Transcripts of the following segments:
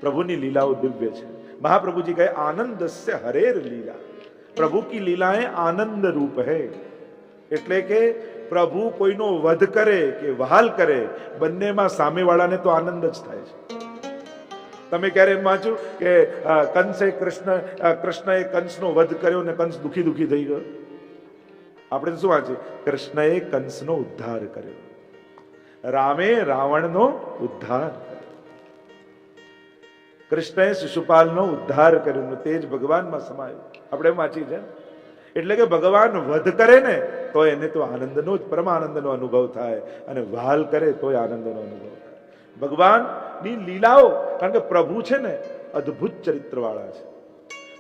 प्रभु ની લીલાઓ દિવ્ય છે। महाप्रभु जी कहे आनंदस्य हरेर लीला, प्रभु की लीलाएं आनंद रूप है। એટલે કે પ્રભુ કોઈનો વધ કરે કે વહાલ કરે, બંનેમાં સામેવાળાને તો આનંદ જ થાય છે। તમે ક્યારે એમ વાંચ્યું કે કૃષ્ણએ કંસનો વધ કર્યો ને કંસ દુખી દુખી થઈ ગયો? આપણે શું વાંચીએ? કૃષ્ણએ કંસનો ઉદ્ધાર કર્યો, રામે રાવણનો ઉદ્ધાર કર્યો, કૃષ્ણએ શિશુપાલનો ઉદ્ધાર કર્યો, તે જ ભગવાનમાં સમાયો। આપણે એમ વાંચીએ છીએ। એટલે કે ભગવાન વધ કરે ને તો એને તો આનંદનો જ પરમાનંદનો અનુભવ થાય, અને વહાલ કરે તોય આનંદનો અનુભવ થાય। ભગવાનની લીલાઓ, કારણ કે પ્રભુ છે ને અદ્ભુત ચરિત્ર વાળા છે,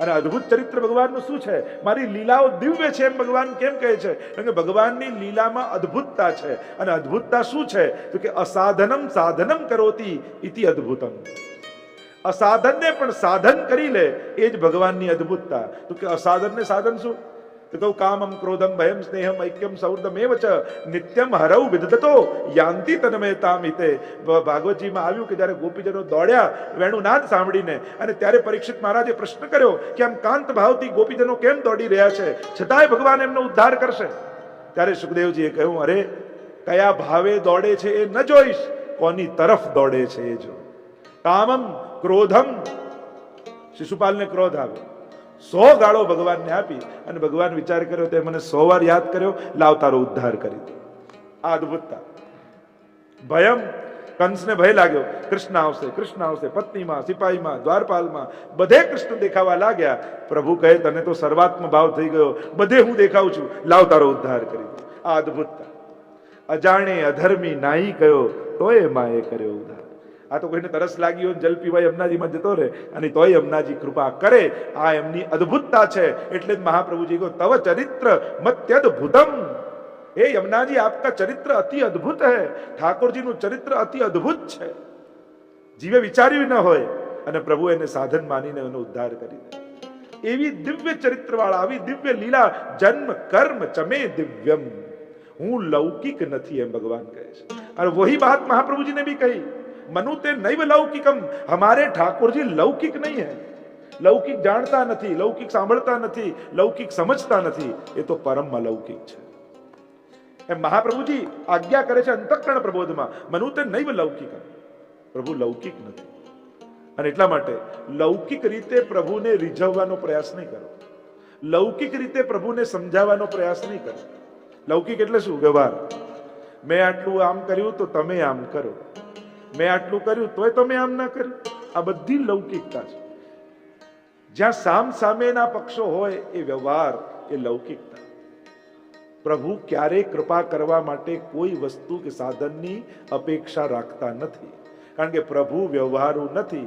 અને અદ્ભુત ચરિત્ર ભગવાનનું શું છે? મારી લીલાઓ દિવ્ય છે એમ ભગવાન કેમ કહે છે? કારણ કે ભગવાનની લીલામાં અદ્ભુતતા છે, અને અદ્ભુતતા શું છે? તો કે અસાધનમ સાધનમ કરોતિ ઇતિ અદ્ભુતમ। અસાધનને પણ સાધન કરી લે એ જ ભગવાનની અદ્ભુતતા। તો કે અસાધનને સાધન શું? તો કામમ ક્રોધમ ભયમ સ્નેહમ ઐક્યમ સૌર્ધમેવ ચ નિત્યમ હરૌ વિદધતો યાંતિ તન્મયતામ હિતે। ભાગવતજીમાં આવ્યું કે જ્યારે ગોપીજનો દોડ્યા વેણુનાદ સાંભળીને, અને ત્યારે પરીક્ષિત મહારાજે પ્રશ્ન કર્યો કે આમ કાંત ભાવથી ગોપીજનો કેમ દોડી રહ્યા છે, છતાંય ભગવાન એમનો ઉદ્ધાર કરશે? ત્યારે સુખદેવજીએ કહ્યું, અરે કયા ભાવે દોડે છે એ ન જોઈશ, કોની તરફ દોડે છે એ જો। કામમ ક્રોધમ, શિશુપાલને ક્રોધ આવ્યો, 100 ગાળો ભગવાનને આપી, અને ભગવાન વિચાર કર્યો તે મને 100 વાર યાદ કર્યો, લાવ તારો ઉદ્ધાર કરી દો। આ અદ્ભુતતા। ભયમ, કંસને ભય લાગ્યો, કૃષ્ણ આવશે, કૃષ્ણ આવશે, પત્નીમાં, સિપાહીમાં, દ્વારપાલમાં બધે કૃષ્ણ દેખાવા લાગ્યા। પ્રભુ કહે તને તો સર્વાત્મ ભાવ થઈ ગયો, બધે હું દેખાઉં છું, લાવ તારો ઉદ્ધાર કરી દો। આ અદ્ભુતતા। અજાણે અધર્મી નાહી કયો, તોય માએ કર્યો ઉદ્ધાર। આ તો કોઈને તરસ લાગી હોય, જલ પીવાય યમુનાજીમાં જતો રહે, અને તોય યમુનાજી કૃપા કરે। આ એમની અદ્ભુતતા છે। એટલે જ મહાપ્રભુજી કહો તવ ચરિત્ર મત્યદ્ભુતમ। એ યમુનાજી આપકા ચરિત્ર અતિ અદ્ભુત है। ઠાકોરજીનું ચરિત્ર અતિ અદ્ભુત છે, જીવે વિચાર્યું ન હોય, અને પ્રભુ એને સાધન માનીને એનો ઉદ્ધાર કરી દે। એવી દિવ્ય ચરિત્ર વાળા, આવી દિવ્ય લીલા, જન્મ કર્મ ચમે દિવ્યમ। હું લૌકિક નથી એમ ભગવાન કહે છે। और वही बात महाप्रभु जी ने भी कही, मनुते नैव लौकिकम। हमारे ठाकुर जी लौकिक नहीं है, लौकिक जानता नहीं, लौकिक सांभळता नहीं, लौकिक समझता नहीं, ये तो परम अलौकिक है। एम महाप्रभु जी आज्ञा करे छे अंतःकरण प्रबोधमां, मनुते नैव लौकिकम। प्रभु लौकिक नहीं, અને એટલા માટે લૌકિક રીતે પ્રભુને રીઝવવાનો પ્રયાસ નહીં કરો, લૌકિક રીતે પ્રભુને સમજાવવાનો પ્રયાસ નહીં કરો। લૌકિક એટલે શું? વ્યવહાર। મેં આટલું આમ કર્યું તો તમે આમ કરો, મેં આટલું કર્યું તોય તમે આમ ના કર્યું। આ બધી લૌકિકતા છે। જ્યાં સામ સામેના પક્ષો હોય એ વ્યવહાર, એ લૌકિકતા। પ્રભુ ક્યારેય કૃપા કરવા માટે કોઈ વસ્તુ કે સાધનની અપેક્ષા રાખતા નથી, કારણ કે પ્રભુ વ્યવહારુ નથી।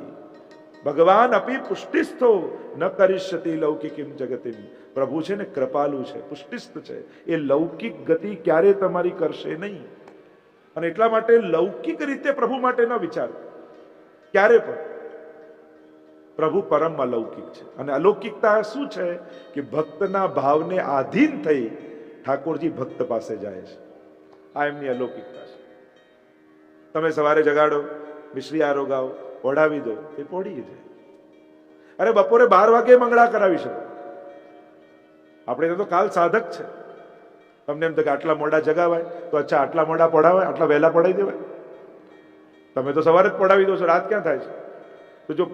ભગવાન અપી પુષ્ટિસ્થો ન કરિષ્યતિ લૌકિકીમ જગતિમ। પ્રભુ છે ને કૃપાલુ છે, પુષ્ટિસ્થ છે, એ લૌકિક ગતિ ક્યારે તમારી કરશે નહીં। અને એટલા માટે લૌકિક રીતે પ્રભુ માટે ન વિચાર ક્યારે પણ। પ્રભુ પરમ અલૌકિક છે, અને અલૌકિકતા શું છે કે ભક્તના ભાવને આધીન થઈ ઠાકોરજી ભક્ત પાસે જાય છે। આ એમની અલૌકિકતા છે। તમે સવારે જગાડો, મિશ્રી આરો ગાઓ, પોઢાવી દો, એ પોઢી જાય। અરે બપોરે 12 વાગે મંગળા કરાવી શકો। આપણે તો કાલ સાધક છે, તમને એમ તો કે આટલા મોડા જગાવાય તો અચ્છા આટલા મોડા પડાવાય, આટલા વહેલા પડાવી દેવાય? તમે તો સવારે જ પડાવી દો છો, રાત ક્યાં થાય છે? તો જો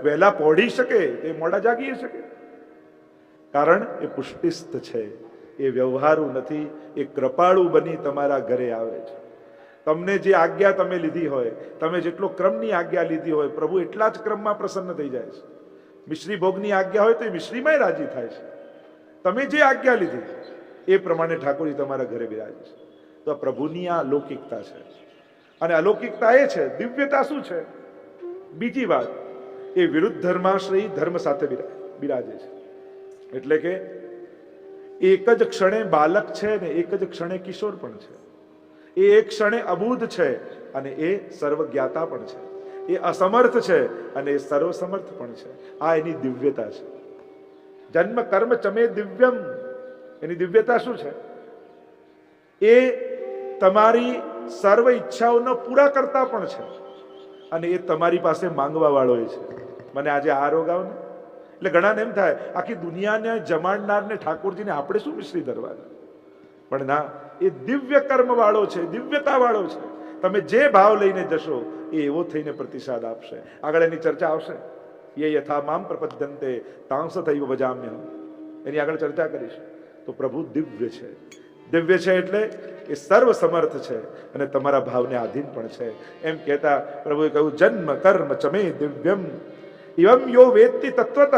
વહેલા પહોળી શકે તે મોડા જાગી શકે, કારણ એ પુષ્ટિસ્થ છે, એ વ્યવહારુ નથી, એ કૃપાળુ બની તમારા ઘરે આવે છે। તમને જે આજ્ઞા તમે લીધી હોય, તમે જેટલો ક્રમની આજ્ઞા લીધી હોય, પ્રભુ એટલા જ ક્રમમાં પ્રસન્ન થઈ જાય છે। મિશ્રી ભોગની આજ્ઞા હોય તો એ મિશ્રીમાં રાજી થાય છે। તમે જે આજ્ઞા લીધી એ પ્રમાણે ઠાકોરજી તમારા ઘરે બિરાજે છે। તો આ પ્રભુની આ અલૌકિકતા છે। અને અલૌકિકતા એ છે, દિવ્યતા શું છે? બીજી વાત, એ વિરુદ્ધ ધર્માશ્રયી ધર્મ સાથે બિરાજે છે। એટલે કે એક જ ક્ષણે બાલક છે ને એક જ ક્ષણે કિશોર પણ છે, એ એક ક્ષણે અબૂધ છે અને એ સર્વજ્ઞાતા પણ છે, એ અસમર્થ છે અને એ સર્વસમર્થ પણ છે। આ એની દિવ્યતા છે। જન્મ કર્મ ચમે દિવ્યમ, એની દિવ્યતા શું છે? એ તમારી સર્વ ઈચ્છાઓનો પૂરા કરતા પણ છે, અને એ તમારી પાસે માંગવા વાળો છે, મને આજે આ રોગ આવો ને. એટલે ઘણાને એમ થાય આખી દુનિયાને જમાડનારને ઠાકોરજીને આપણે શું મિશ્રી ધરવાના, પણ ના, એ દિવ્ય કર્મ વાળો છે, દિવ્યતા વાળો છે. તમે જે ભાવ લઈને જશો એ એવો થઈને પ્રતિસાદ આપશે. આગળ એની ચર્ચા આવશે. ये यथा माम प्रपद्यन्ते तांस थैव भजाम्यहम्, એની આગળ ચર્ચા કરીશું. તો પ્રભુ દિવ્ય છે. દિવ્ય છે એટલે એ સર્વ સમર્થ છે અને તમારા ભાવને આધીન પણ છે. એમ કહેતા પ્રભુએ કહ્યું, જન્મ કર્મ ચમે દિવ્યમ ઇવમ યો વેત્તિ તત્વતઃ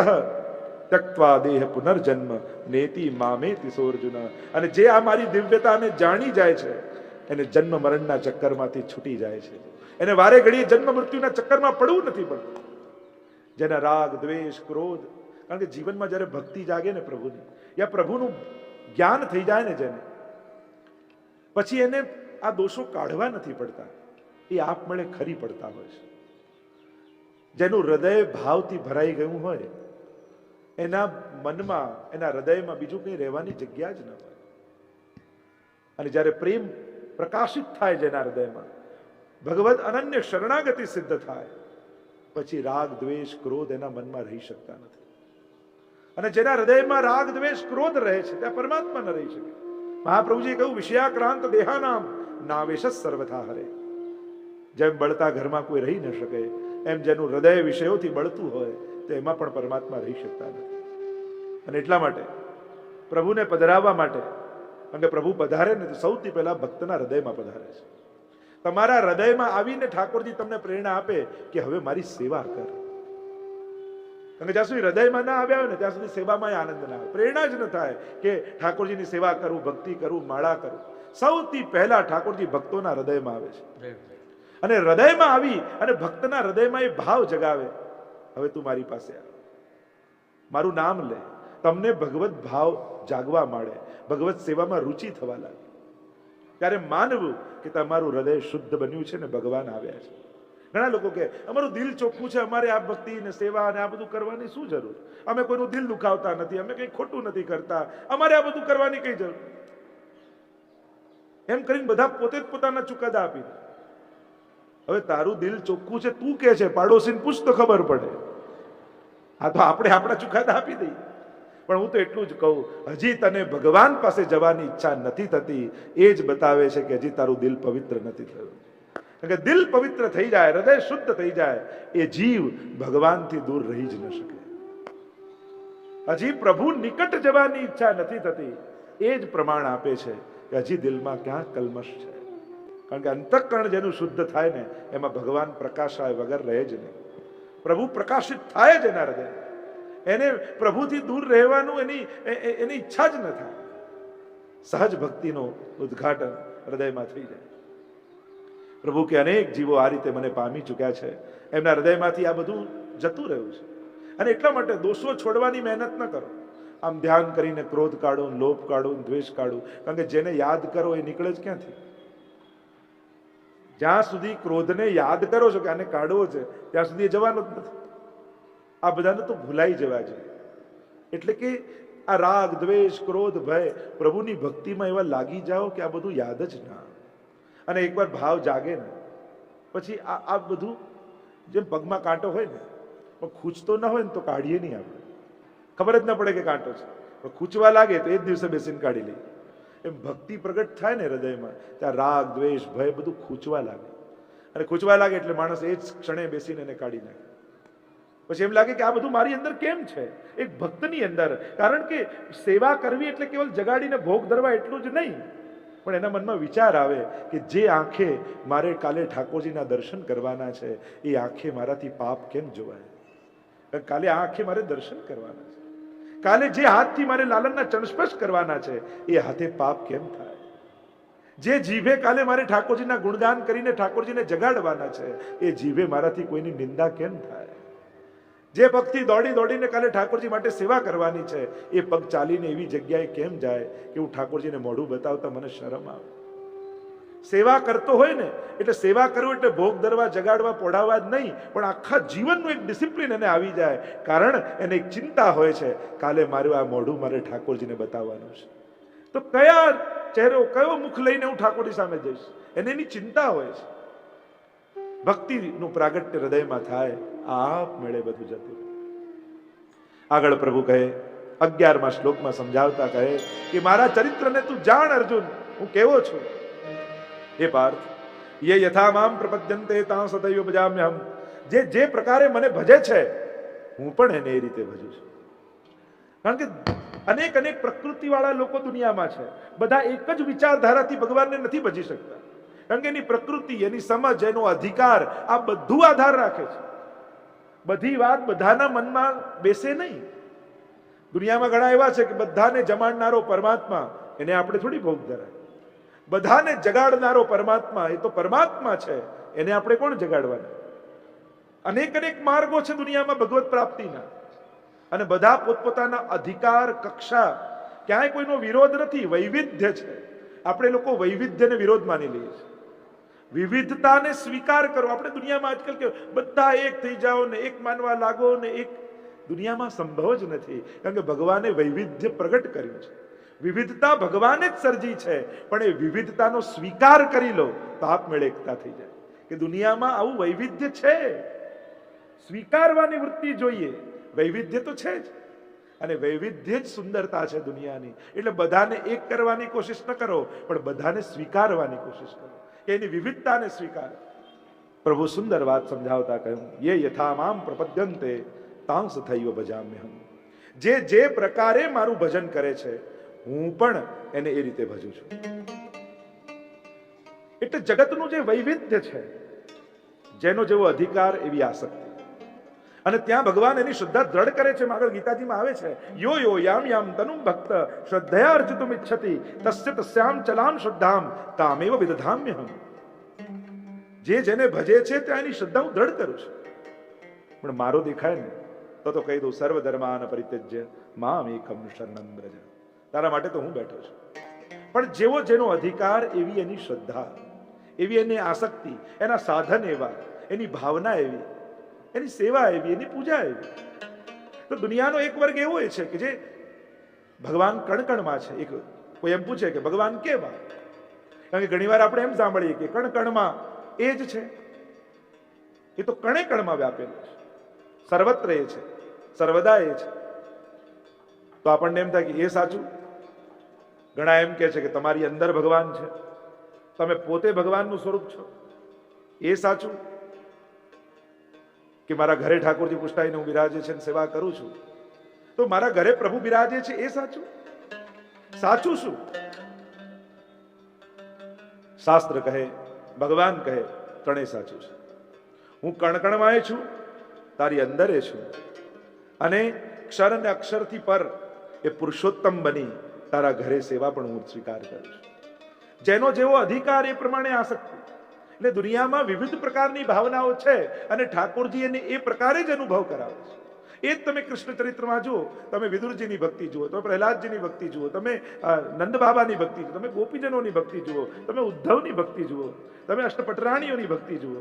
ત્યક્ત્વા દેહ પુનર્જન્મ નેતિ મામેતિ સોર્જુન. અને જે આ મારી દિવ્યતાને જાણી જાય છે એને જન્મ મરણના ચક્કરમાંથી છૂટી જાય છે. એને વારે ઘડીએ જન્મ મૃત્યુના ચક્કરમાં પડવું નથી પડતું. જેના રાગ દ્વેષ ક્રોધ, કારણ કે જીવનમાં જ્યારે ભક્તિ જાગે ને પ્રભુની, યા પ્રભુનું જ્ઞાન થઈ જાય ને જેને, પછી એને આ દોષો કાઢવા નથી પડતા, એ આપમેળે ખરી પડતા હોય છે. જેનું હૃદય ભાવથી ભરાઈ ગયું હોય એના મનમાં, એના હૃદયમાં બીજું કંઈ રહેવાની જગ્યા જ ન હોય. અને જ્યારે પ્રેમ પ્રકાશિત થાય જેના હૃદયમાં, ભગવદ અનન્ય શરણાગતિ સિદ્ધ થાય, પછી રાગ દ્વેષ ક્રોધ એના મનમાં રહી શકતા નથી. અને જેના હૃદયમાં રાગ દ્વેષ ક્રોધ રહે છે ત્યાં પરમાત્મા ન રહી શકે. મહાપ્રભુજીએ કહ્યું, વિષયાક્રાંત દેહાનામ નાવેશ સર્વથા હરે. જેમ બળતા ઘરમાં કોઈ રહી ન શકે, એમ જેનું હૃદય વિષયોથી બળતું હોય તો એમાં પણ પરમાત્મા રહી શકતા નથી. અને એટલા માટે પ્રભુને પધરાવવા માટે, કારણ કે પ્રભુ પધારે ને તો સૌથી પહેલા ભક્તના હૃદયમાં પધારે છે. તમારા હૃદયમાં આવીને ઠાકોરજી તમને પ્રેરણા આપે કે હવે મારી સેવા કર. કારણ કે જ્યાં સુધી હૃદયમાં ના આવ્યા હોય ને ત્યાં સુધી સેવામાં આનંદ ના આવે, પ્રેરણા જ ન થાય કે ઠાકોરજીની સેવા કરું, ભક્તિ કરું, માળા કરું. સૌથી પહેલા ઠાકોરજી ભક્તોના હૃદયમાં આવે છે. અને હૃદયમાં આવી અને ભક્તના હૃદયમાં એ ભાવ જગાવે, હવે તું મારી પાસે આવ, મારું નામ લે. તમને ભગવત ભાવ જાગવા માંડે, ભગવત સેવામાં રુચિ થવા લાગે. ત્યારે માનવું કે તમારું હૃદય શુદ્ધ બન્યું છે ને ભગવાન આવ્યા છે. ઘણા લોકો કે અમારું દિલ ચોખ્ખું છે, અમારે આ ભક્તિ ને સેવા અને આ બધું કરવાની શું જરૂર, અમે કોઈનું દિલ દુખાવતા નથી, અમે કંઈ ખોટું નથી કરતા, અમારે આ બધું કરવાની કઈ જરૂર. એમ કરીને બધા પોતે જ પોતાના ચુકાદા આપી દે. હવે તારું દિલ ચોખ્ખું છે તું કે છે, પાડોશીને પૂછ તો ખબર પડે. આ તો આપણે આપણા ચુકાદા આપી દઈએ. પણ હું તો એટલું જ કહું, હજી તને ભગવાન પાસે જવાની ઈચ્છા નથી થતી, એ જ બતાવે છે કે હજી તારું દિલ પવિત્ર નથી થયું. કારણ કે દિલ પવિત્ર થઈ જાય, હૃદય શુદ્ધ થઈ જાય, એ જીવ ભગવાનથી દૂર રહી જ ન શકે. હજી પ્રભુ નિકટ જવાની ઈચ્છા નથી થતી, એ જ પ્રમાણ આપે છે કે હજી દિલમાં ક્યાં કલ્મશ છે. કારણ કે અંતઃકરણ જેનું શુદ્ધ થાય ને એમાં ભગવાન પ્રકાશાય વગર રહે જ નહીં. પ્રભુ પ્રકાશિત થાય જ એના હૃદય, એને પ્રભુથી દૂર રહેવાનું એની ઈચ્છા જ ન થાય. સહજ ભક્તિનો ઉદ્ઘાટન હૃદયમાં થઈ જાય. પ્રભુ કે અનેક જીવો આ રીતે મને પામી ચૂક્યા છે, એમના હૃદયમાંથી આ બધું જતું રહ્યું છે. અને એટલા માટે દોષો છોડવાની મહેનત ન કરો. આમ ધ્યાન કરીને ક્રોધ કાઢો, લોભ કાઢો, દ્વેષ કાઢો, કારણ કે જેને યાદ કરો એ નીકળે જ ક્યાંથી. જ્યાં સુધી ક્રોધને યાદ કરો છો કે આને કાઢવો છે, ત્યાં સુધી એ જવાનો જ નથી. આ બધાને તો ભૂલાઈ જવા જોઈએ. એટલે કે આ રાગ દ્વેષ ક્રોધ ભય, પ્રભુની ભક્તિમાં એવા લાગી જાઓ કે આ બધું યાદ જ ના આવે. અને એકવાર ભાવ જાગે ને પછી આ બધું જેમ પગમાં કાંટો હોય ને, પણ ખૂંચતો ના હોય ને તો કાઢીએ નહીં આપણે, ખબર જ ના પડે કે કાંટો છે. પણ ખૂંચવા લાગે તો એ જ દિવસે બેસીને કાઢી લઈએ. એમ ભક્તિ પ્રગટ થાય ને હૃદયમાં, ત્યાં રાગ દ્વેષ ભય બધું ખૂંચવા લાગે. અને ખૂંચવા લાગે એટલે માણસ એ જ ક્ષણે બેસીને એને કાઢી નાખે. પછી એમ લાગે કે આ બધું મારી અંદર કેમ છે, એક ભક્તની અંદર. કારણ કે સેવા કરવી એટલે કેવલ જગાડીને ભોગ ધરવા એટલું જ નહીં, પણ એના મનમાં વિચાર આવે કે જે આંખે મારે કાલે ઠાકોરજીના દર્શન કરવાના છે એ આંખે મારાથી પાપ કેમ જોવાય. કાલે આ આંખે મારે દર્શન કરવાના છે, કાલે જે હાથથી મારે લાલનના ચરણસ્પર્શ કરવાના છે એ હાથે પાપ કેમ થાય. જે જીભે કાલે મારે ઠાકોરજીના ગુણગાન કરીને ઠાકોરજીને જગાડવાના છે એ જીભે મારાથી કોઈની નિંદા કેમ થાય. જે પગથી દોડી દોડીને કાલે ઠાકોરજી માટે સેવા કરવાની છે એ પગ ચાલીને એવી જગ્યાએ કેમ જાય કે હું ઠાકોરજીને મોઢું બતાવતા મને શરમ આવે. સેવા કરતો હોય ને એટલે સેવા કરવું એટલે ભોગ ધરવા, જગાડવા, પોઢાવવા જ નહીં, પણ આખા જીવનનું એક ડિસિપ્લિન એને આવી જાય. કારણ એને એક ચિંતા હોય છે, કાલે મારું આ મોઢું મારે ઠાકોરજીને બતાવવાનું છે, તો કયા ચહેરો, કયો મુખ લઈને હું ઠાકોરજી સામે જઈશ, એને એની ચિંતા હોય છે. ભક્તિનું પ્રાગટ્ય હૃદયમાં થાય, આપ મેળે બધું જતું. આગળ પ્રભુ કહે 11મા શ્લોકમાં સમજાવતા કહે કે મારા ચરિત્રને તું જાણ અર્જુન, હું કેવો છું. હે પાર્થ, યે યથા મામ પ્રપદ્યન્તે તાં સદૈવ ભજામ્યહમ. જે પ્રકારે મને ભજે છે હું પણ એને એ રીતે ભજું છું. કારણ કે અનેક અનેક પ્રકૃતિ વાળા લોકો દુનિયામાં છે. બધા એક જ વિચારધારાથી ભગવાનને નથી ભજી શકતા. કારણ કે એની પ્રકૃતિ, એની સમજ, એનો અધિકાર, આ બધું આધાર રાખે છે. બધી વાત બધાના મનમાં બેસે નહીં. દુનિયામાં ઘણા એવા છે કે બધાને જમાડનારો પરમાત્મા, એને આપણે થોડી ભોગ ધરાય. બધાને જગાડનારો પરમાત્મા, એ તો પરમાત્મા છે, એને આપણે કોણ જગાડવાના? અનેક અનેક માર્ગો છે દુનિયામાં ભગવત પ્રાપ્તિના, અને બધા પોતપોતાના અધિકાર, કક્ષા, ક્યાંય કોઈનો વિરોધ નથી. વૈવિધ્ય છે. આપણે લોકો વૈવિધ્યને વિરોધ માની લઈએ છીએ. વિવિધતાને સ્વીકાર કરો. આપણે દુનિયામાં આજકાલ કે બધા એક થઈ જાઓ ને એક માનવા લાગો ને એક, દુનિયામાં સંભવ જ નથી. કારણ કે ભગવાને વૈવિધ્ય પ્રગટ કર્યું છે. વિવિધતા ભગવાને જ સર્જી છે, પણ એ વિવિધતાનો સ્વીકાર કરી લો તો આપમેળે એકતા થઈ જાય કે દુનિયામાં આવું વૈવિધ્ય છે. સ્વીકારવાની વૃત્તિ જોઈએ. વૈવિધ્ય તો છે જ, અને વૈવિધ્ય જ સુંદરતા છે દુનિયાની. એટલે બધાને એક કરવાની કોશિશ ન કરો, પણ બધાને સ્વીકારવાની કોશિશ કરો કે એની વિવિધતાને સ્વીકાર. પ્રભુ સુંદર વાત સમજાવતા કહ્યું, યે યથા મામ પ્રપદ્યન્તે તાં સથૈવ ભજામ્યહમ. જે પ્રકારે મારું ભજન કરે છે હું પણ એને એ રીતે ભજું છું. એટલે જગતનું જે વૈવિધ્ય છે, જેનો જેવો અધિકાર એવી આસક્તિ, અને ત્યાં ભગવાન એની શ્રદ્ધા દ્રઢ કરે છે. આગળ ગીતાજીમાં આવે છે, યો યો યામ યામ તનુમ ભક્ત શ્રદ્ધયા અર્ચિતુમ ઇચ્છતિ તસ્ય તસ્યામ ચલામ શ્રદ્ધામ તામેવ વિદધામ્યહમ. જેને ભજે છે ત્યાં એની શ્રદ્ધા હું દ્રઢ કરું છું. પણ મારો દેખાય ને તો કહી દઉં, સર્વ ધર્માન પરિત્યજ્ય મામ એકમ શરણમ વ્રજ. તારા માટે તો હું બેઠો છું. પણ જેવો જેનો અધિકાર, એવી એની શ્રદ્ધા, એવી એની આસક્તિ, એના સાધન એવા, એની ભાવના એવી, એની સેવા એવી, એની પૂજા એવી. તો દુનિયાનો એક વર્ગ એવો છે કે જે ભગવાન કણકણમાં છે. એક કોઈ એમ પૂછે કે ભગવાન કેવા? કારણ કે ઘણી વાર આપણે એમ સાંભળીએ કે કણકણમાં એ જ છે. એ તો કણે કણમાં વ્યાપેલું છે, સર્વત્ર એ છે, સર્વદા એ છે. તો આપણને એમ થાય કે એ સાચું. ઘણા એમ કહે છે કે તમારી અંદર ભગવાન છે, તમે પોતે ભગવાનનું સ્વરૂપ છો. એ સાચું. કે મારા ઘરે ઠાકોરજી પુષ્ટાઈને હું બિરાજે છે, સેવા કરું છું, તો મારા ઘરે પ્રભુ બિરાજે છે, એ સાચું? સાચું શું? શાસ્ત્ર કહે, ભગવાન કહે, ત્રણેય સાચું છે. હું કણકણમાં છું, તારી અંદર છું, અને ક્ષર અને અક્ષરથી પર એ પુરુષોત્તમ બની તારા ઘરે સેવા પણ હું સ્વીકાર કરું છું. જેનો જેવો અધિકાર એ પ્રમાણે આસક્તિ. એટલે દુનિયામાં વિવિધ પ્રકારની ભાવનાઓ છે, અને ઠાકોરજી એને એ પ્રકારે જ અનુભવ કરાવે છે. એ જ તમે કૃષ્ણ ચરિત્રમાં જુઓ, તમે વિદુરજીની ભક્તિ જુઓ, તમે પ્રહલાદજીની ભક્તિ જુઓ, તમે નંદ બાબાની ભક્તિ જુઓ, તમે ગોપીજનોની ભક્તિ જુઓ, તમે ઉદ્ધવની ભક્તિ જુઓ, તમે અષ્ટપટરાણીઓની ભક્તિ જુઓ.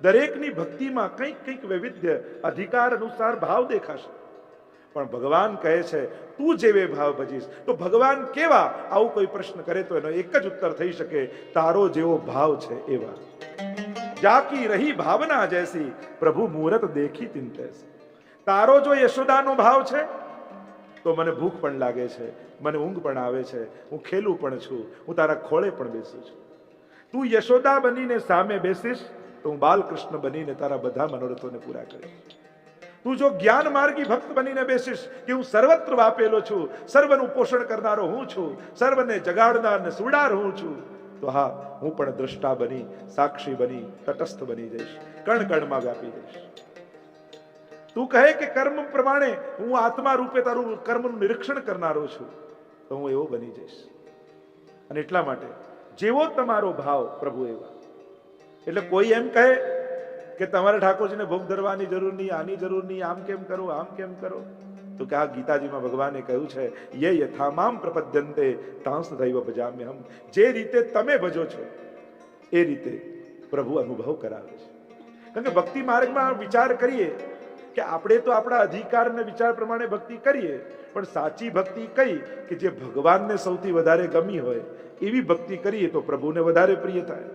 દરેકની ભક્તિમાં કંઈક કંઈક વૈવિધ્ય, અધિકાર અનુસાર ભાવ દેખાશે. પણ ભગવાન કહે છે તું જેવે ભાવ ભજીશ તો ભગવાન કેવા? આવું કોઈ પ્રશ્ન કરે તો એનો એક જ ઉત્તર થઈ શકે, તારો જેવો ભાવ છે એવા. જાકી રહી ભાવના જૈસી પ્રભુ મુહૂર્ત દેખી તિંતેસી. તારો જો યશોદાનો ભાવ છે તો મને ભૂખ પણ લાગે છે, મને ઊંઘ પણ આવે છે, હું ખેલું પણ છું, હું તારા ખોળે પણ બેસું છું. તું યશોદા બનીને સામે બેસીશ તો હું બાલકૃષ્ણ બનીને તારા બધા મનોરથોને પૂરા કરીશ. તું જો જ્ઞાન માર્ગી ભક્ત બનીને બેસીશ કે હું સર્વત્ર વાપેલો છું, સર્વનું પોષણ કરનારો હું છું, સર્વને જગાડનાર ને સુડાર હું છું, તો હા, હું પણ દ્રષ્ટા બની, સાક્ષી બની, તટસ્થ બની જઈશ, કણ કણમાં વ્યાપી જઈશ. તું કહે કે કર્મ પ્રમાણે હું આત્મા રૂપે તારું કર્મનું નિરીક્ષણ કરનારો છું, તો હું એવો બની જઈશ. અને એટલા માટે જેવો તમારો ભાવ પ્રભુ એવા. એટલે કોઈ એમ કહે કે તમારે ઠાકોરજીને ભોગ ધરવાની જરૂર નહીં, આની જરૂર નહીં, આમ કેમ કરો, આમ કેમ કરો, તો કે આ ગીતાજીમાં ભગવાને કહ્યું છે, યે યથા મામ પ્રપદ્યન્તે તાં સદૈવ ભજામ્યહમ. જે રીતે તમે ભજો છો એ રીતે પ્રભુ અનુભવ કરાવે છે. કારણ કે ભક્તિ માર્ગમાં વિચાર કરીએ કે આપણે તો આપણા અધિકાર અને વિચાર પ્રમાણે ભક્તિ કરીએ, પણ સાચી ભક્તિ કઈ કે જે ભગવાનને સૌથી વધારે ગમી હોય એવી ભક્તિ કરીએ તો પ્રભુને વધારે પ્રિય થાય.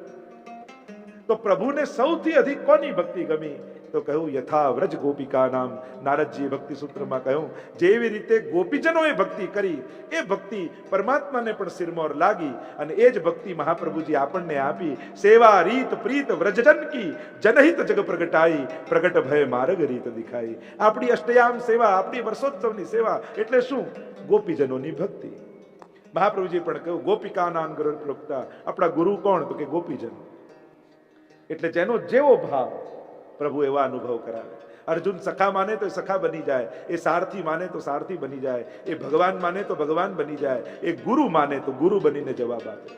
તો પ્રભુને સૌથી અધિક કોની ભક્તિ ગમી? તો કહ્યું યથા વ્રજ ગોપિકા નામ. નારદજીએ ભક્તિ સૂત્રમાં કહ્યું જેવી રીતે ગોપીજનોએ ભક્તિ કરી એ ભક્તિ પરમાત્માને પણ શિરમોર લાગી અને એ જ ભક્તિ મહાપ્રભુજી આપણને આપી. સેવા રીત પ્રીત વ્રજજન કી જનહિત જગ પ્રગટાઈ પ્રગટ ભય માર્ગ રીત દિખાઈ. આપણી અષ્ટયામ સેવા, આપણી વર્ષોત્સવની સેવા એટલે શું? ગોપીજનોની ભક્તિ. મહાપ્રભુજી પણ કહ્યું ગોપિકા નામ ગુરુ પ્રોક્તા. આપણા ગુરુ કોણ? તો કે ગોપીજનો. એટલે જેનો જેવો ભાવ પ્રભુ એવા અનુભવ કરાવે. અર્જુન સખા માને તો સખા બની જાય, એ સારથી માને તો સારથી બની જાય, એ ભગવાન માને તો ભગવાન બની જાય, એ ગુરુ માને તો ગુરુ બનીને જવાબ આપે.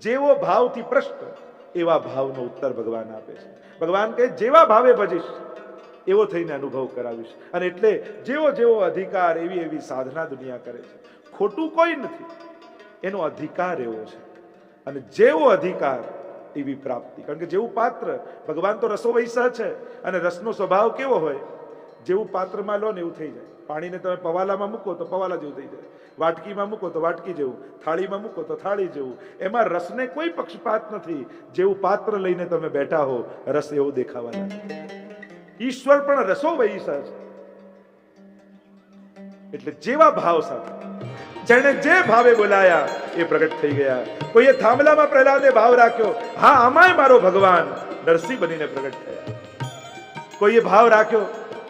જેવો ભાવથી પ્રશ્ન એવા ભાવનો ઉત્તર ભગવાન આપે છે. ભગવાન કહે જેવા ભાવે ભજીશ એવો થઈને અનુભવ કરાવીશ. અને એટલે જેવો જેવો અધિકાર એવી એવી સાધના દુનિયા કરે છે. ખોટું કોઈ નથી, એનો અધિકાર એવો છે. અને જેવો અધિકાર એવી પ્રાપ્તિ. કારણ કે જેવું પાત્ર, ભગવાન તો રસો વૈસા છે અને રસનો સ્વભાવ કેવો હોય? જેવું પાત્રમાં લો ને એવું થઈ જાય. પાણીને તમે પવાલામાં મૂકો તો પવાલા જેવું થઈ જાય, વાટકીમાં મૂકો તો વાટકી જેવું, થાળીમાં મૂકો તો થાળી જેવું. એમાં રસને કોઈ પક્ષપાત નથી. જેવું પાત્ર લઈને તમે બેઠા હો રસ એવો દેખાવા લાગે. ઈશ્વર પણ રસો વૈસા છે. એટલે જેવા ભાવ સાથે જેને જે ભાવે બોલાયા એ પ્રગટ થઈ ગયા. કોઈએ થાંભલામાં પ્રહલાદે ભાવ રાખ્યો, હા આમાંય મારો ભગવાન, નરસિંહ બનીને પ્રગટ થયા. કોઈએ ભાવ રાખ્યો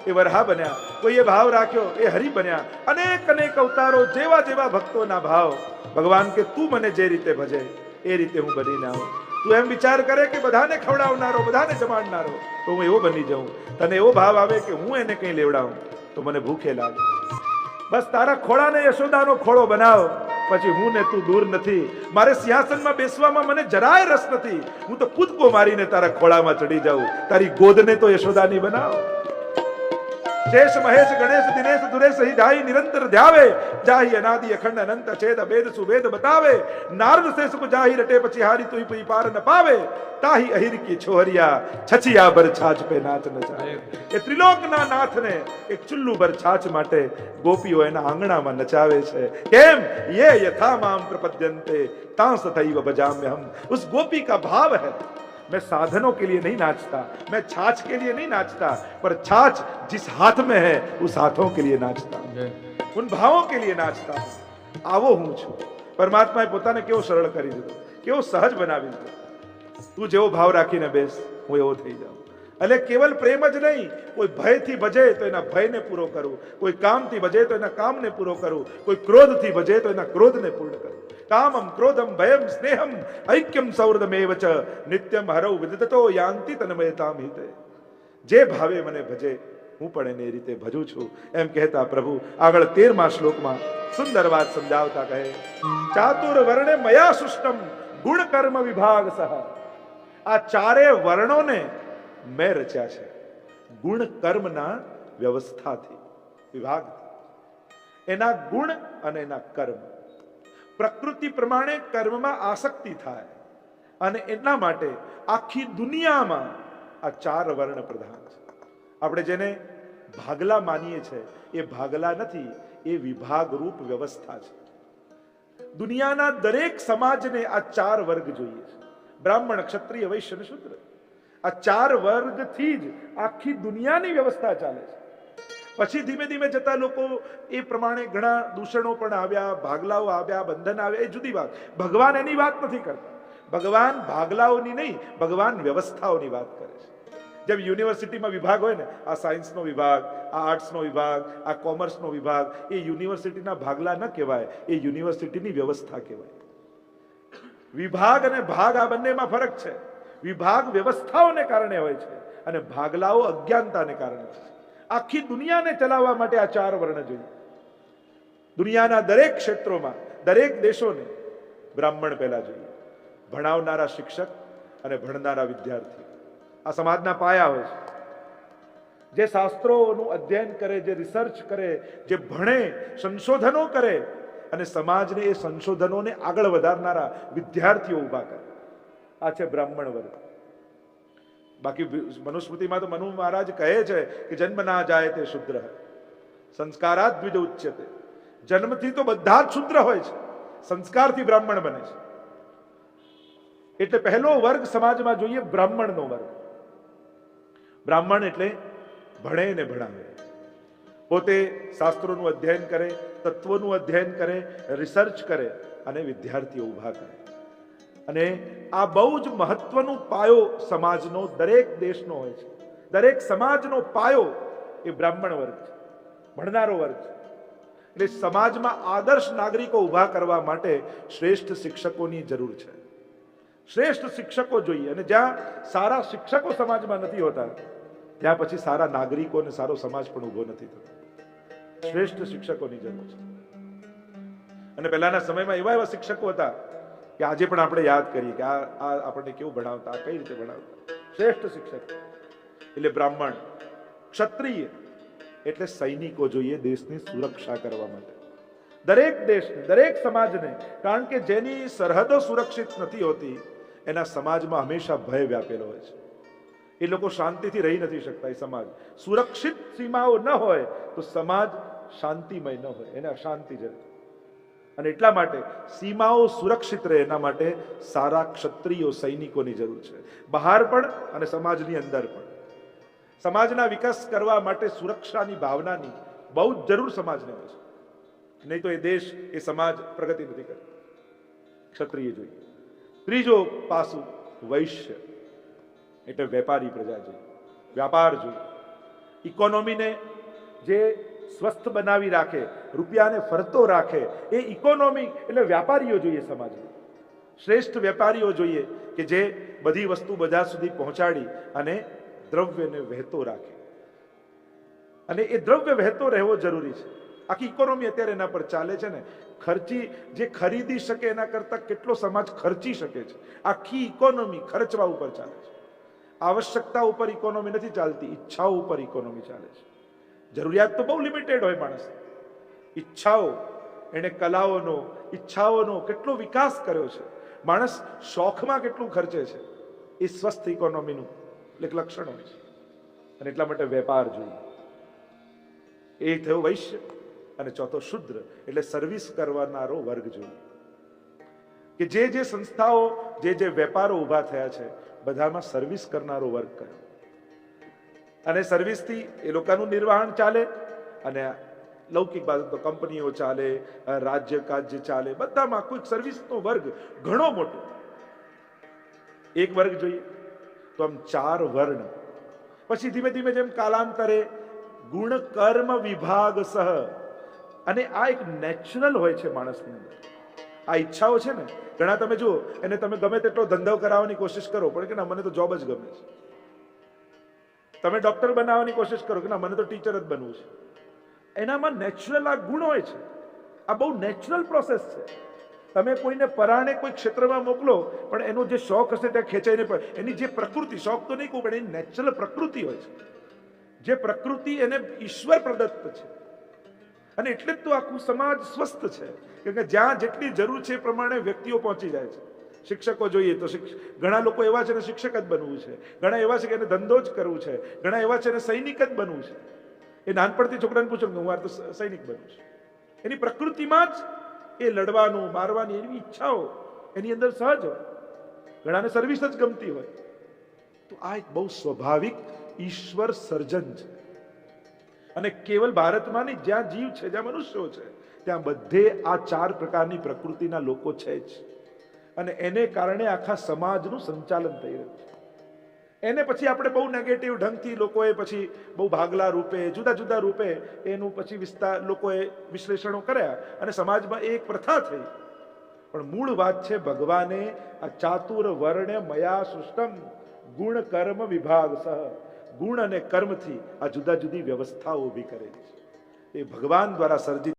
એ વરહા બન્યા, કોઈએ ભાવ રાખ્યો એ હરિ બન્યા. અનેક અનેક અવતારો, જેવા જેવા ભક્તોના ભાવ. ભગવાન કે તું મને જે રીતે ભજે એ રીતે હું બનીને આવું. તું એમ વિચાર કરે કે બધાને ખવડાવનારો, બધાને જમાડનારો, તો હું એવો બની જાઉં. તને એવો ભાવ આવે કે હું એને કંઈ લેવડાવું તો મને ભૂખે લાગે. બસ તારા ખોળાને યશોદાનો ખોળો બનાવ, પછી હું ને તું દૂર નથી. મારે સિંહાસનમાં બેસવામાં મને જરાય રસ નથી. હું તો કૂદકો મારીને તારા ખોળામાં ચડી જાઉં. તારી ગોદને તો યશોદાની બનાવ. શેષ મહેશ ગણેશ દિનેશ દુરેશ ધાઈ નિરંતર ધ્યાવે, જાહી અનાદિ અખંડ અનંત છેદ અભેદ સુભેદ બતાવે. નારદ સે સુખ જાહી રટે પછી હારી તુઈ પુઈ પાર ન પાવે. તાહી અહિર કી છોહરિયા છછિયા ભર છાછ પે નાચ નચાવે. એ ત્રિલોકના નાથને એક ચુલ્લુ ભર છાછ માટે ગોપીઓ એના આંગણામાં નચાવે છે. કેમ? યે યથા મામ પ્રપદ્યંતે તાંસ તૈવ ભજામ્યહમ. ઉસ ગોપી કા ભાવ है, मैं साधनों के लिए नहीं नाचता, मैं छाछ के लिए नहीं नाचता, पर छाछ जिस हाथ में है उस हाथों के लिए नाचता हूं, उन भावों के लिए नाचता हूं. આવો હું છું. પરમાત્માએ પોતાને કેવો સરળ કરી દીધો, કેવો સહજ બનાવી દીધો. તું જેવો ભાવ રાખીને બેસ, હું એવો થઈ જાઉં. એટલે કેવલ પ્રેમ જ નહીં, કોઈ ભયથી ભજે તો એના ભયને પૂરો કરું, કોઈ કામથી ભજે તો એના કામને પૂરો કરું, કોઈ ક્રોધથી ભજે તો એના ક્રોધને પૂર્ણ કરું. કામમ ક્રોધમ ભયમ સ્નેહમ ઐક્યમ સૌર્ધમેવ ચ નિત્યમ હરૌ વિદતો યાંતિ તન્મયતામ હિતે. જે ભાવે મને ભજે હું પણ એને એ રીતે ભજું છું. એમ કહેતા પ્રભુ આગળ 13મા શ્લોકમાં સુંદર વાત સમજાવતા કહે, ચાતુર વર્ણે મયા સૃષ્ટમ ગુણ કર્મ વિભાગ સહ. આ ચારે વર્ણોને મેં રચ્યા છે ગુણ કર્મના વ્યવસ્થાથી, વિભાગથી. એના ગુણ અને એના કર્મ. પ્રકૃતિ પ્રમાણે કર્મમાં આસક્તિ થાય અને એટલા માટે આખી દુનિયામાં આ ચાર વર્ણ પ્રધાન છે. આપણે જેને ભાગલા માનીએ છીએ એ ભાગલા નથી, એ વિભાગ રૂપ વ્યવસ્થા છે. દુનિયાના દરેક સમાજને આ ચાર વર્ગ જોઈએ છે, બ્રાહ્મણ ક્ષત્રિય વૈશ્ય અને શૂદ્ર. આ ચાર વર્ગથી જ આખી દુનિયાની વ્યવસ્થા ચાલે છે. પછી ધીમે ધીમે જતા લોકો એ પ્રમાણે ઘણા દૂષણો પણ આવ્યા, ભાગલાઓ આવ્યા, બંધન આવ્યા, એ જુદી વાત. ભગવાન એની વાત નથી કરતા. ભગવાન ભાગલાઓની નહીં, ભગવાન વ્યવસ્થાઓની વાત કરે છે. જેમ યુનિવર્સિટીમાં વિભાગ હોય ને, આ સાયન્સનો વિભાગ, આ આર્ટ્સનો વિભાગ, આ કોમર્સનો વિભાગ, એ યુનિવર્સિટીના ભાગલા ન કહેવાય, એ યુનિવર્સિટીની વ્યવસ્થા કહેવાય. વિભાગ અને ભાગ આ બંનેમાં ફરક છે. વિભાગ વ્યવસ્થાઓને કારણે હોય છે અને ભાગલાઓ અજ્ઞાનતાને કારણે છે. આખી દુનિયાને ચલાવવા માટે આ ચાર વર્ણ જોઈએ. દુનિયાના દરેક ક્ષેત્રોમાં, દરેક દેશોને બ્રાહ્મણ પહેલા જોઈએ, ભણાવનારા શિક્ષક અને ભણનારા વિદ્યાર્થી. આ સમાજના પાયા હોય છે. જે શાસ્ત્રોનું અધ્યયન કરે, જે રિસર્ચ કરે, જે ભણે, સંશોધનો કરે અને સમાજને એ સંશોધનોને આગળ વધારનારા વિદ્યાર્થીઓ ઉભા કરે, આ છે બ્રાહ્મણ વર્ગ. બાકી મનુસ્મૃતિમાં તો મનુ મહારાજ કહે છે કે જન્મ ના જાય તે શુદ્ર, સંસ્કારાત દ્વિજ ઉચ્યતે. જન્મથી તો બધા જ શુદ્ર હોય છે, સંસ્કારથી બ્રાહ્મણ બને છે. એટલે પહેલો વર્ગ સમાજમાં જોઈએ બ્રાહ્મણનો વર્ગ. બ્રાહ્મણ એટલે ભણે ને ભણાવે, પોતે શાસ્ત્રોનું અધ્યયન કરે, તત્વોનું અધ્યયન કરે, રિસર્ચ કરે અને વિદ્યાર્થીઓ ઊભા કરે. અને આ બહુ જ મહત્વનું પાયો સમાજનો દરેક દેશનો હોય છે. દરેક સમાજનો પાયો એ બ્રાહ્મણ વર્ગ છે, ભણનારો વર્ગ છે. એટલે સમાજમાં આદર્શ નાગરિકો ઊભા કરવા માટે શ્રેષ્ઠ શિક્ષકોની જરૂર છે. શ્રેષ્ઠ શિક્ષકો જોઈએ, અને જ્યાં સારા શિક્ષકો સમાજમાં નથી હોતા ત્યાં પછી સારા નાગરિકો અને સારો સમાજ પણ ઊભો નથી થતો. શ્રેષ્ઠ શિક્ષકોની જરૂર છે. અને પહેલાના સમયમાં એવા એવા શિક્ષકો હતા કે આજે પણ આપણે યાદ કરીએ કે આ આપણને કેવું ભણાવતા, આ કઈ રીતે ભણાવતા. શ્રેષ્ઠ શિક્ષક એટલે બ્રાહ્મણ. ક્ષત્રિય એટલે સૈનિકો જોઈએ દેશની સુરક્ષા કરવા માટે. દરેક દેશને, દરેક સમાજને, કારણ કે જેની સરહદો સુરક્ષિત નથી હોતી એના સમાજમાં હંમેશા ભય વ્યાપેલો હોય છે. એ લોકો શાંતિથી રહી નથી શકતા. એ સમાજ સુરક્ષિત સીમાઓ ન હોય તો સમાજ શાંતિમય ન હોય, એને અશાંતિ જરે. અને એટલા માટે સીમાઓ સુરક્ષિત રહે એના માટે સારા ક્ષત્રિયો, સૈનિકોની જરૂર છે, બહાર પણ અને સમાજની અંદર પણ. સમાજના વિકાસ કરવા માટે સુરક્ષાની ભાવનાની બહુ જ જરૂર સમાજને હોય છે. નહીં તો એ દેશ, એ સમાજ પ્રગતિ નથી કરતો. ક્ષત્રિય જોઈએ. ત્રીજો પાસું વૈશ્ય એટલે વેપારી પ્રજા જોઈએ, વ્યાપાર જોઈએ. ઇકોનોમીને જે સ્વસ્થ બનાવી રાખે, રૂપિયાને ફરતો રાખે, એ ઇકોનોમી એટલે વ્યાપારીઓ જોઈએ સમાજમાં. શ્રેષ્ઠ વેપારીઓ જોઈએ કે જે બધી વસ્તુ બજાર સુધી પહોંચાડી અને દ્રવ્યને વહેતો રાખે. અને એ દ્રવ્ય વહેતો રહેવો જરૂરી છે. આખી ઇકોનોમી અત્યારે એના પર ચાલે છે ને. ખર્ચી જે ખરીદી શકે એના કરતા કેટલો સમાજ ખર્ચી શકે છે. આખી ઇકોનોમી ખર્ચવા ઉપર ચાલે છે. આવશ્યકતા ઉપર ઇકોનોમી નથી ચાલતી, ઈચ્છાઓ ઉપર ઇકોનોમી ચાલે છે. જરૂરિયાત તો બહુ લિમિટેડ હોય માણસ, ઈચ્છાઓ, એને કલાઓનો, ઈચ્છાઓનો કેટલો વિકાસ કર્યો છે. માણસ શોખમાં કેટલું ખર્ચે છે, એ સ્વસ્થ ઇકોનોમીનું એક લક્ષણ હોય છે. અને એટલા માટે વેપાર જોઈએ. એ થયો વૈશ્ય. અને ચોથો શુદ્ર એટલે સર્વિસ કરવાનારો વર્ગ જોઈએ. કે જે સંસ્થાઓ, જે વેપારો ઊભા થયા છે બધામાં સર્વિસ કરનારો વર્ગ કયો. અને સર્વિસથી એ લોકોનું નિર્વહન ચાલે, અને લૌકિક બાજુ તો કંપનીઓ ચાલે, રાજ્ય કાજ્ય ચાલે, બધામાં કોઈક સર્વિસનો વર્ગ ઘણો મોટો. એક વર્ગ જોઈએ તો આમ 4 વર્ણ. પછી ધીમે ધીમે જેમ કાલાંતરે ગુણ કર્મ વિભાગ સહ. અને આ એક નેચરલ હોય છે માણસની અંદર. આ ઈચ્છાઓ છે ને, ઘણા તમે જુઓ એને તમે ગમે તેટલો ધંધો કરાવવાની કોશિશ કરો પણ કે ના મને તો જોબ જ ગમે છે. તમે ડોક્ટર બનાવવાની કોશિશ કરો કે ના મને તો ટીચર જ બનવું છે. એનામાં નેચરલ આ ગુણ હોય છે. આ બહુ નેચરલ પ્રોસેસ છે. તમે કોઈને પરાણે કોઈ ક્ષેત્રમાં મોકલો પણ એનો જે શોખ હશે ત્યાં ખેંચાઈને, એની જે પ્રકૃતિ, શોખ તો નહીં કહું પણ એની નેચરલ પ્રકૃતિ હોય છે. જે પ્રકૃતિ એને ઈશ્વર પ્રદત્ત છે. અને એટલે જ તો આખું સમાજ સ્વસ્થ છે, કે જ્યાં જેટલી જરૂર છે એ પ્રમાણે વ્યક્તિઓ પહોંચી જાય છે. શિક્ષકો જોઈએ તો ઘણા લોકો એવા છે ને શિક્ષક જ બનવું છે, ઘણા એવા છે કે એને ધંધો જ કરવું છે, ઘણા એવા છે ને સૈનિક જ બનવું છે. એ નાનપણથી છોકરાને પૂછો કે હું આ તો સૈનિક બનવું છું. એની પ્રકૃતિમાં જ એ લડવાનું, મારવાની એવી ઈચ્છાઓ એની અંદર સહજ હોય. ઘણાને સર્વિસ જ ગમતી હોય. તો આ એક બહુ સ્વાભાવિક ઈશ્વર સર્જન છે. અને કેવલ ભારતમાં નહીં, જ્યાં જીવ છે, જ્યાં મનુષ્યો છે, ત્યાં બધે આ 4 પ્રકારની પ્રકૃતિના લોકો છે જ. અને એને કારણે આખા સમાજનું સંચાલન થઈ રહ્યું છે. એને પછી આપણે બહુ નેગેટિવ ઢંગથી લોકોએ પછી બહુ ભાગલા રૂપે, જુદા જુદા રૂપે એનું પછી લોકોએ વિશ્લેષણો કર્યા અને સમાજમાં એક પ્રથા થઈ. પણ મૂળ વાત છે ભગવાને આ ચાતુર વર્ણ મયા સૃષ્ટમ ગુણ કર્મ વિભાગ સહ. ગુણ અને કર્મથી આ જુદા જુદી વ્યવસ્થાઓ ઊભી કરેલી છે. એ ભગવાન દ્વારા સર્જિત